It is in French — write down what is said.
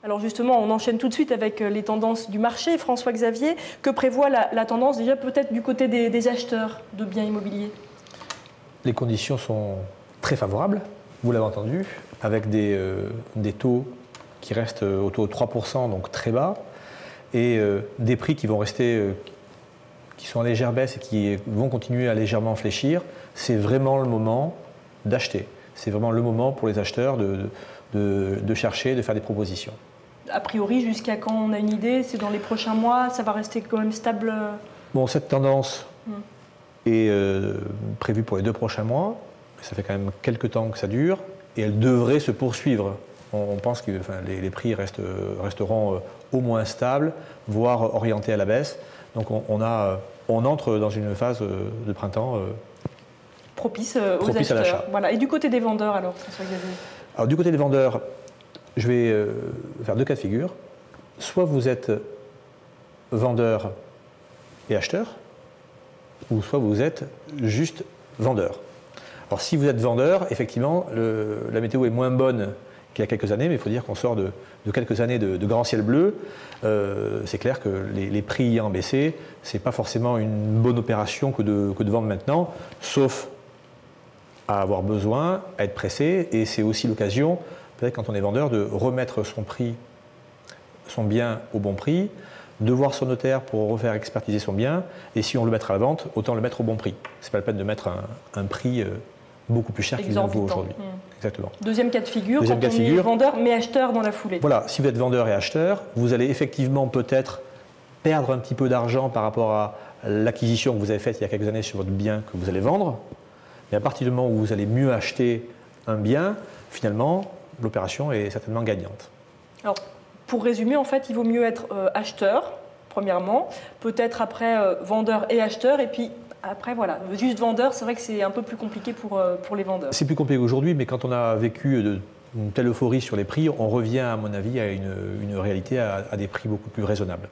Alors justement, on enchaîne tout de suite avec les tendances du marché. François-Xavier, que prévoit la tendance déjà peut-être du côté des acheteurs de biens immobiliers? Les conditions sont très favorables, vous l'avez entendu, avec des taux qui restent autour de 3%, donc très bas, et des prix qui vont rester, qui sont en légère baisse et qui vont continuer à légèrement fléchir. C'est vraiment le moment d'acheter. C'est vraiment le moment pour les acheteurs de chercher, de faire des propositions. A priori, jusqu'à quand on a une idée? C'est dans les prochains mois? Ça va rester quand même stable? Bon, cette tendance est prévue pour les 2 prochains mois. Ça fait quand même quelques temps que ça dure et elle devrait se poursuivre. On pense que les prix resteront au moins stables, voire orientés à la baisse. Donc on entre dans une phase de printemps propice aux acheteurs. À l'achat. Voilà. Et du côté des vendeurs alors, François-Xavier? Alors du côté des vendeurs, je vais faire 2 cas de figure. Soit vous êtes vendeur et acheteur, ou soit vous êtes juste vendeur. Alors si vous êtes vendeur, effectivement, la météo est moins bonne qu'il y a quelques années, mais il faut dire qu'on sort de quelques années de grand ciel bleu. C'est clair que les prix ayant baissé, ce n'est pas forcément une bonne opération que de vendre maintenant, sauf à avoir besoin, à être pressé, et c'est aussi l'occasion, peut-être quand on est vendeur, de remettre son bien au bon prix, de voir son notaire pour refaire expertiser son bien, et si on le mettra à la vente, autant le mettre au bon prix. Ce n'est pas la peine de mettre un prix beaucoup plus cher qu'il ne vaut aujourd'hui. Exactement. Deuxième cas de figure, quand on est vendeur mais acheteur dans la foulée. Voilà, si vous êtes vendeur et acheteur, vous allez effectivement peut-être perdre un petit peu d'argent par rapport à l'acquisition que vous avez faite il y a quelques années sur votre bien que vous allez vendre. Mais à partir du moment où vous allez mieux acheter un bien, finalement, l'opération est certainement gagnante. Alors, pour résumer, en fait, il vaut mieux être acheteur, premièrement, peut-être après vendeur et acheteur, et puis après, voilà, juste vendeur, c'est vrai que c'est un peu plus compliqué pour les vendeurs. C'est plus compliqué aujourd'hui, mais quand on a vécu une telle euphorie sur les prix, on revient, à mon avis, à une réalité à des prix beaucoup plus raisonnables.